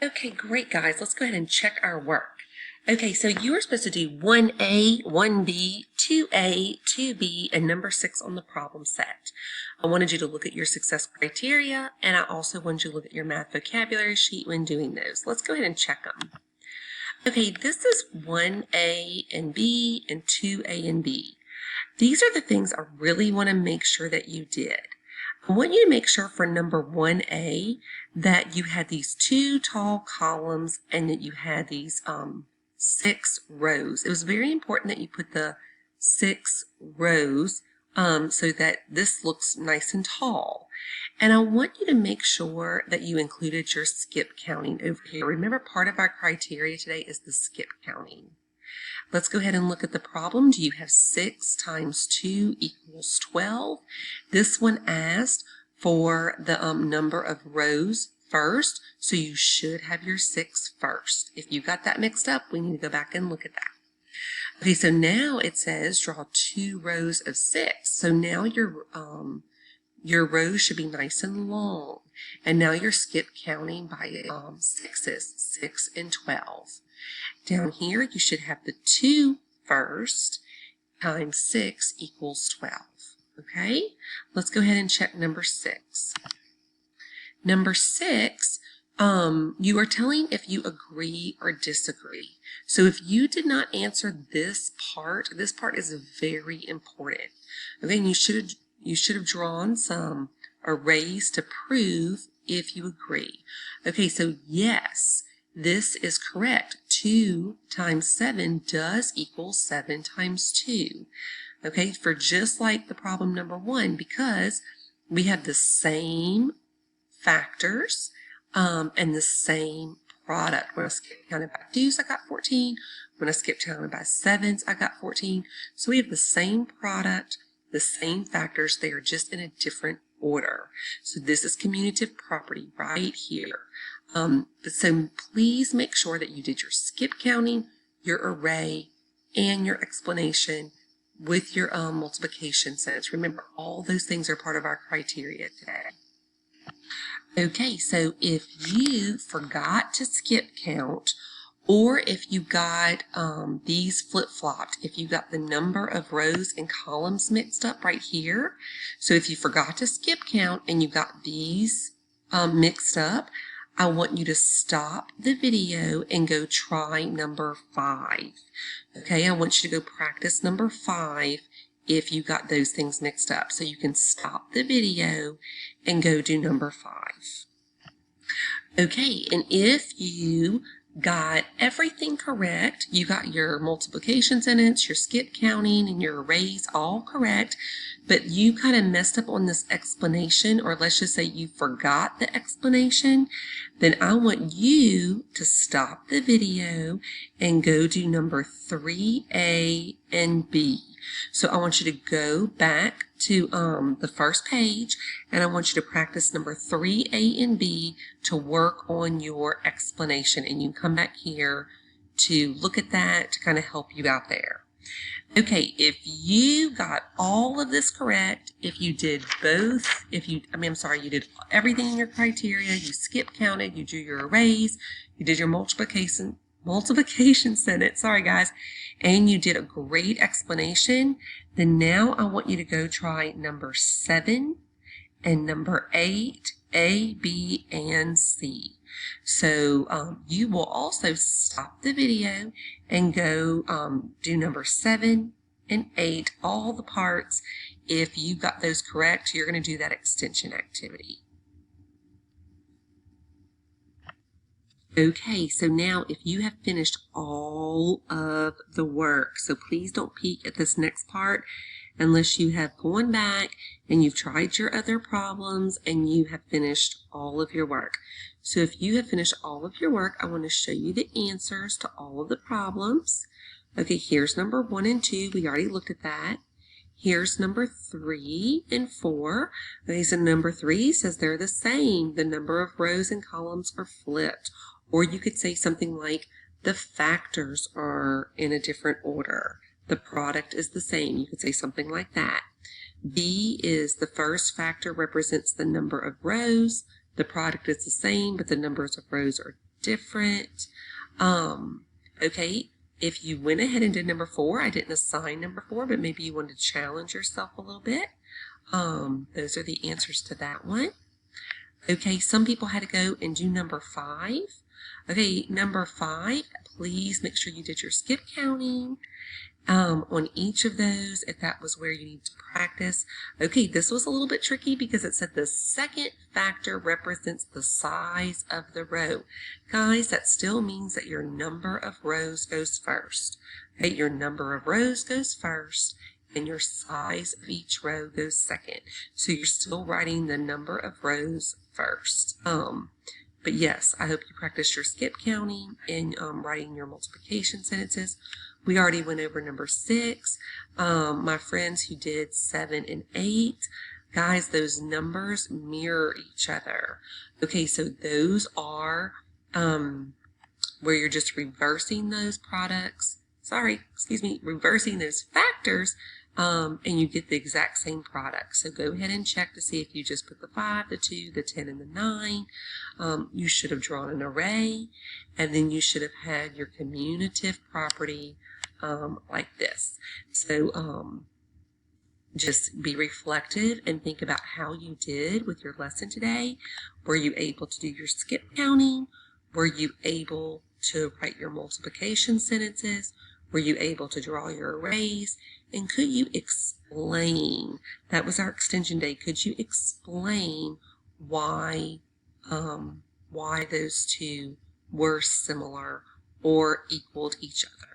Okay, great guys. Let's go ahead and check our work. Okay, so you are supposed to do 1A, 1B, 2A, 2B, and number 6 on the problem set. I wanted you to look at your success criteria, and I also wanted you to look at your math vocabulary sheet when doing those. Let's go ahead and check them. Okay, this is 1A and B and 2A and B. These are the things I really want to make sure that you did. I want you to make sure for number 1A that you had these 2 tall columns and that you had these 6 rows. It was very important that you put the 6 rows so that this looks nice and tall. And I want you to make sure that you included your skip counting over here. Remember, part of our criteria today is the skip counting. Let's go ahead and look at the problem. Do you have 6 times 2 equals 12? This one asked for the number of rows first, so you should have your 6 first. If you got that mixed up, we need to go back and look at that. Okay, so now it says draw 2 rows of 6. So now your rows should be nice and long. And now you're skip counting by 6's, 6 and 12. Down here, you should have the 2 first times 6 equals 12. Okay, let's go ahead and check number 6. Number 6, you are telling if you agree or disagree. So if you did not answer this part is very important. Okay, and you should have drawn some arrays to prove if you agree. Okay, so yes, this is correct. 2 times 7 does equal 7 times 2. Okay, for just like the problem number 1, because we have the same factors and the same product. When I skip counted by 2's, I got 14. When I skip counted by 7's, I got 14. So we have the same product, the same factors. They are just in a different order. So this is commutative property right here. So please make sure that you did your skip counting, your array, and your explanation with your multiplication sentence. Remember, all those things are part of our criteria today. Okay, so if you forgot to skip count, or if you got these flip-flopped, if you got the number of rows and columns mixed up right here, so if you forgot to skip count and you got these mixed up, I want you to stop the video and go try number 5. Okay, I want you to go practice number 5 if you got those things mixed up. So you can stop the video and go do number 5. Okay, and if you got everything correct, you got your multiplication sentence, your skip counting, and your arrays all correct, but you kind of messed up on this explanation, or let's just say you forgot the explanation, then I want you to stop the video and go do number 3A and B. So I want you to go back to the first page, and I want you to practice number 3A and B to work on your explanation, and you can come back here to look at that to kind of help you out there. Okay, if you got all of this correct, if you did both, you did everything in your criteria, you skip counted, you drew your arrays, you did your multiplication sentence, sorry guys, and you did a great explanation, then now I want you to go try number 7 and number 8, A, B, and C. So you will also stop the video and go do number 7 and 8, all the parts. If you got those correct, you're going to do that extension activity. Okay, so now if you have finished all of the work, so please don't peek at this next part unless you have gone back and you've tried your other problems and you have finished all of your work. So if you have finished all of your work, I want to show you the answers to all of the problems. Okay, here's number 1 and 2. We already looked at that. Here's number 3 and 4. Okay, so number 3 says they're the same. The number of rows and columns are flipped. Or you could say something like the factors are in a different order. The product is the same. You could say something like that. B is the first factor represents the number of rows. the product is the same, but the numbers of rows are different. Okay, if you went ahead and did number 4, I didn't assign number 4, but maybe you wanted to challenge yourself a little bit. Those are the answers to that one. Okay, some people had to go and do number 5. Okay, number 5, please make sure you did your skip counting on each of those if that was where you need to practice. Okay, this was a little bit tricky because it said the second factor represents the size of the row. Guys, that still means that your number of rows goes first. Okay, your number of rows goes first and your size of each row goes second. So you're still writing the number of rows first. But yes, I hope you practiced your skip counting and writing your multiplication sentences. We already went over number 6. My friends who did 7 and 8, guys, those numbers mirror each other. Okay, so those are where you're just reversing those reversing those factors, and you get the exact same product. So go ahead and check to see if you just put the 5, the 2, the 10, and the 9. You should have drawn an array, and then you should have had your commutative property like this. So just be reflective and think about how you did with your lesson today. Were you able to do your skip counting? Were you able to write your multiplication sentences? Were you able to draw your arrays? And could you explain, that was our extension day, could you explain why those two were similar or equaled each other?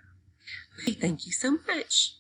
Okay, thank you so much.